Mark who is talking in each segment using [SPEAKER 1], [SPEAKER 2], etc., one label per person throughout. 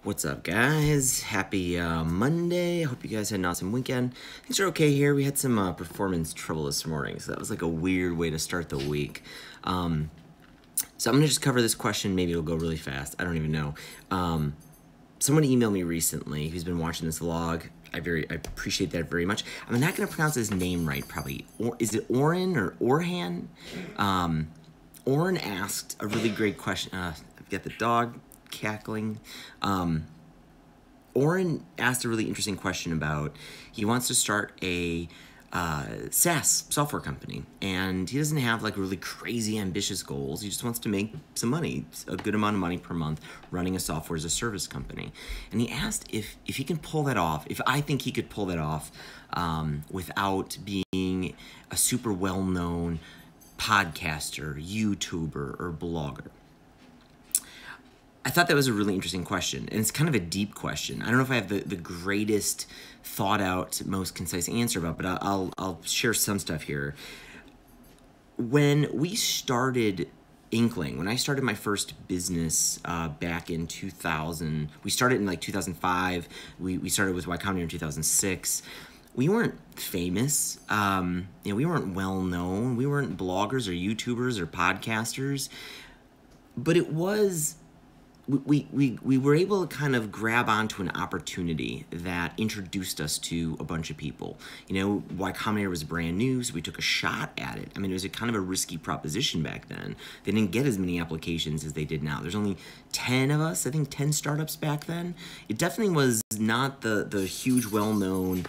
[SPEAKER 1] What's up, guys? Happy Monday. I hope you guys had an awesome weekend. Things are okay here. We had some performance trouble this morning, so that was like a weird way to start the week. So I'm going to just cover this question. Maybe it'll go really fast. I don't even know. Someone emailed me recently who's been watching this vlog. I appreciate that very much. I'm not going to pronounce his name right, probably. Is it Oren or Orhan? Oren asked a really great question. I've got the dog cackling. Oren asked a really interesting question about, he wants to start a SaaS software company, and he doesn't have like really crazy ambitious goals. He just wants to make some money, a good amount of money per month, running a software as a service company. And he asked if he can pull that off, if I think he could pull that off without being a super well-known podcaster, YouTuber, or blogger. I thought that was a really interesting question, and it's kind of a deep question. I don't know if I have the greatest thought out, most concise answer about, but I'll share some stuff here. When we started Inkling, when I started my first business back in 2000, we started in like 2005. We started with Y Combinator in 2006. We weren't famous. We weren't well known. We weren't bloggers or YouTubers or podcasters, but it was. We were able to kind of grab onto an opportunity that introduced us to a bunch of people. You know, Y Combinator was brand new, so we took a shot at it. I mean, it was a kind of a risky proposition back then. They didn't get as many applications as they did now. There's only 10 of us, I think 10 startups back then. It definitely was not the huge, well-known,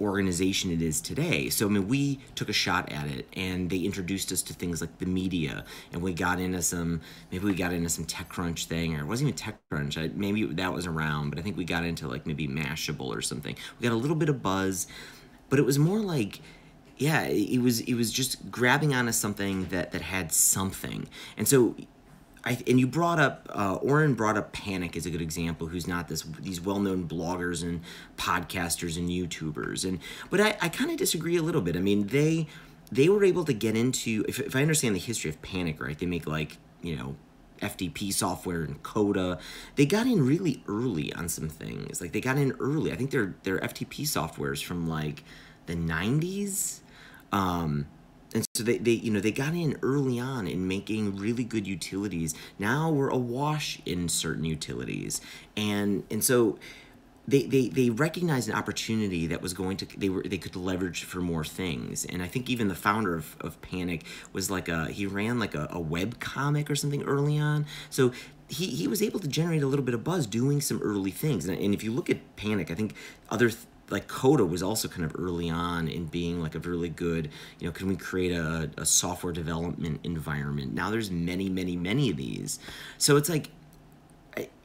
[SPEAKER 1] organization it is today. So, I mean, we took a shot at it, and they introduced us to things like the media, and we got into some TechCrunch thing, or it wasn't even TechCrunch. Maybe that was around, but I think we got into like maybe Mashable or something. We got a little bit of buzz, but it was more like, yeah, it was just grabbing onto something that had something. And so you brought up, Oren brought up Panic as a good example, who's not these well-known bloggers and podcasters and YouTubers. But I kind of disagree a little bit. I mean, they were able to get into, if I understand the history of Panic, right, they make like, FTP software and Coda. They got in really early on some things. Like they got in early. I think their FTP softwares from like the 90s. And so they got in early on in making really good utilities. Now we're awash in certain utilities, and so they recognized an opportunity that was going to they could leverage for more things. And I think even the founder of Panic was like he ran like a web comic or something early on. So he was able to generate a little bit of buzz doing some early things. And if you look at Panic, I think like Coda was also kind of early on in being like a really good, can we create a software development environment? Now there's many, many, many of these. So it's like,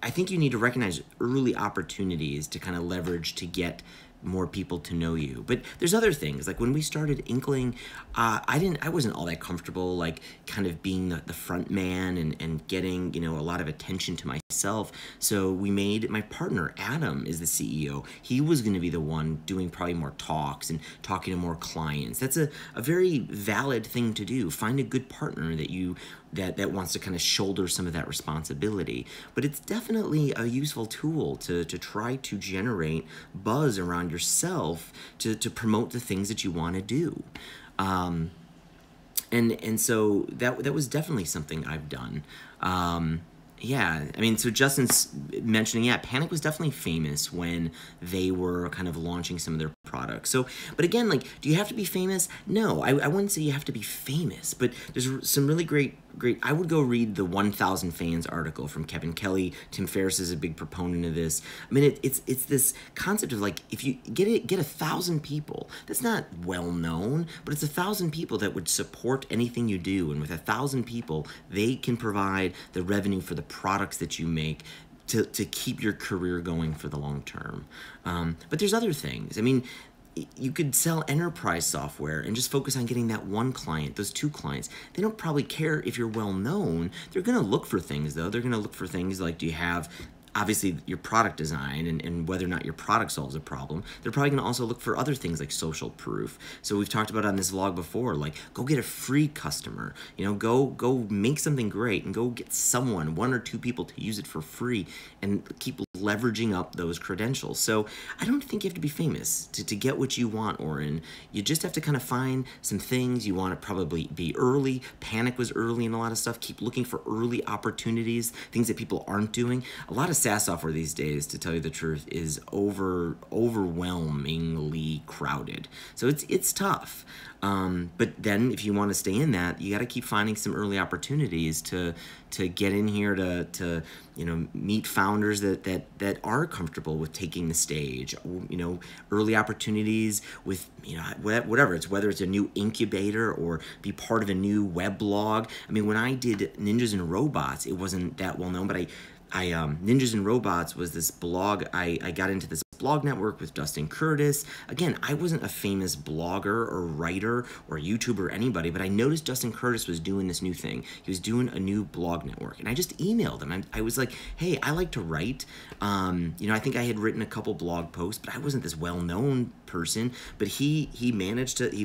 [SPEAKER 1] I think you need to recognize early opportunities to kind of leverage to get more people to know you. But there's other things, like when we started Inkling, I wasn't all that comfortable like kind of being the front man and getting a lot of attention to myself. So we made my partner Adam is the CEO. He was going to be the one doing probably more talks and talking to more clients. That's a very valid thing to do. Find a good partner that wants to kind of shoulder some of that responsibility. But it's definitely a useful tool to try to generate buzz around yourself to promote the things that you want to do. And so that was definitely something I've done. Yeah, I mean, so Justin's mentioning, Panic was definitely famous when they were kind of launching some of their products. So, but again, like, do you have to be famous? No, I wouldn't say you have to be famous, but there's some really great, I would go read the 1,000 Fans article from Kevin Kelly. Tim Ferriss is a big proponent of this. I mean, it's this concept of like, if you get 1,000 people, that's not well known, but it's 1,000 people that would support anything you do. And with 1,000 people, they can provide the revenue for the products that you make to keep your career going for the long term. But there's other things. I mean, you could sell enterprise software and just focus on getting that one client, those two clients. They don't probably care if you're well known. They're going to look for things, though. They're going to look for things like, do you have obviously your product design and whether or not your product solves a problem, they're probably going to also look for other things like social proof. So we've talked about on this vlog before, like go get a free customer, go make something great and go get someone, 1 or 2 people to use it for free and keep leveraging up those credentials. So I don't think you have to be famous to get what you want, Oren. You just have to kind of find some things. You want to probably be early. Panic was early in a lot of stuff. Keep looking for early opportunities, things that people aren't doing. A lot of SaaS software these days, to tell you the truth, is overwhelmingly crowded. So it's tough. But then if you want to stay in that, you got to keep finding some early opportunities to get in here to meet founders that are comfortable with taking the stage. Early opportunities with whatever it's, whether it's a new incubator or be part of a new web blog. I mean, when I did Ninjas and Robots, it wasn't that well known, but I Ninjas and Robots was this blog. I got into this blog network with Dustin Curtis. Again, I wasn't a famous blogger or writer or YouTuber or anybody, but I noticed Dustin Curtis was doing this new thing. He was doing a new blog network, and I just emailed him. I was like, hey, I like to write. I think I had written a couple blog posts, but I wasn't this well-known person. But he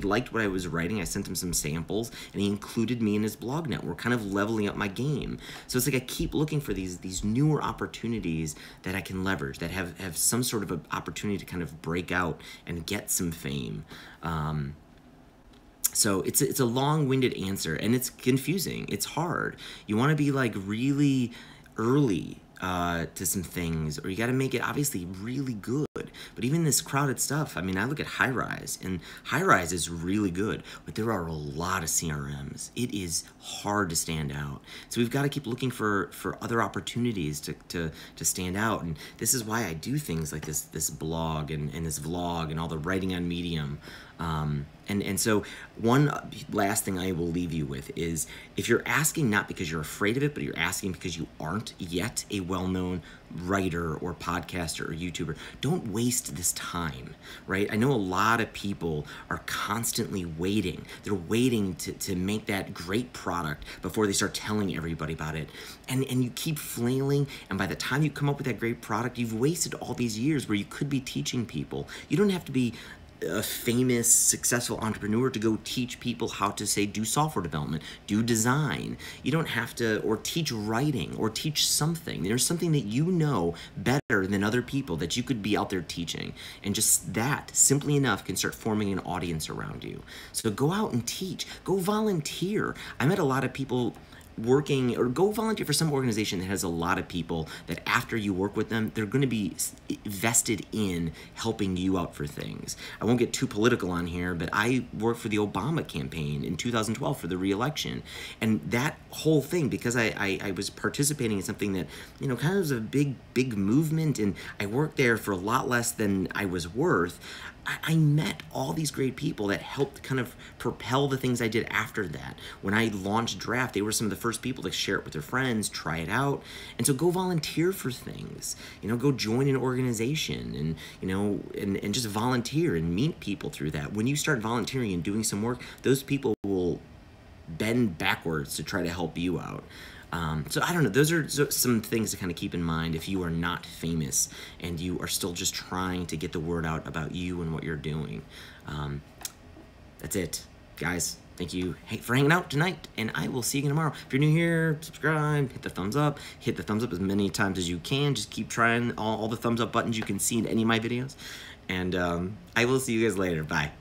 [SPEAKER 1] liked what I was writing. I sent him some samples, and he included me in his blog network, kind of leveling up my game. So it's like I keep looking for these newer opportunities that I can leverage, that have some sort of an opportunity to kind of break out and get some fame. So it's a long-winded answer, and it's confusing. It's hard. You want to be like really early to some things, or you got to make it obviously really good. But even this crowded stuff, I mean, I look at Highrise, and Highrise is really good, but there are a lot of CRMs. It is hard to stand out. So we've got to keep looking for other opportunities to stand out. And this is why I do things like this blog and this vlog and all the writing on Medium. And so one last thing I will leave you with is, if you're asking not because you're afraid of it, but you're asking because you aren't yet a well-known writer or podcaster or YouTuber, don't waste this time, right? I know a lot of people are constantly waiting. They're waiting to make that great product before they start telling everybody about it. And you keep flailing, and by the time you come up with that great product, you've wasted all these years where you could be teaching people. You don't have to be a famous, successful entrepreneur to go teach people how to, say, do software development, do design. You don't have to, or teach writing, or teach something. There's something that you know better than other people that you could be out there teaching. And just that, simply enough, can start forming an audience around you. So go out and teach. Go volunteer. I met a lot of people working, or go volunteer for some organization that has a lot of people that after you work with them, they're going to be vested in helping you out for things. I won't get too political on here, but I worked for the Obama campaign in 2012 for the re-election. And that whole thing, because I was participating in something that, kind of was a big movement, and I worked there for a lot less than I was worth, I met all these great people that helped kind of propel the things I did after that. When I launched Draft, they were some of the first people to share it with their friends, try it out. And so go volunteer for things, go join an organization and just volunteer and meet people through that. When you start volunteering and doing some work, those people will bend backwards to try to help you out. So I don't know, those are some things to kind of keep in mind if you are not famous and you are still just trying to get the word out about you and what you're doing. That's it, guys. Thank you for hanging out tonight, and I will see you again tomorrow. If you're new here, subscribe, hit the thumbs up. Hit the thumbs up as many times as you can. Just keep trying all the thumbs up buttons you can see in any of my videos. And I will see you guys later. Bye.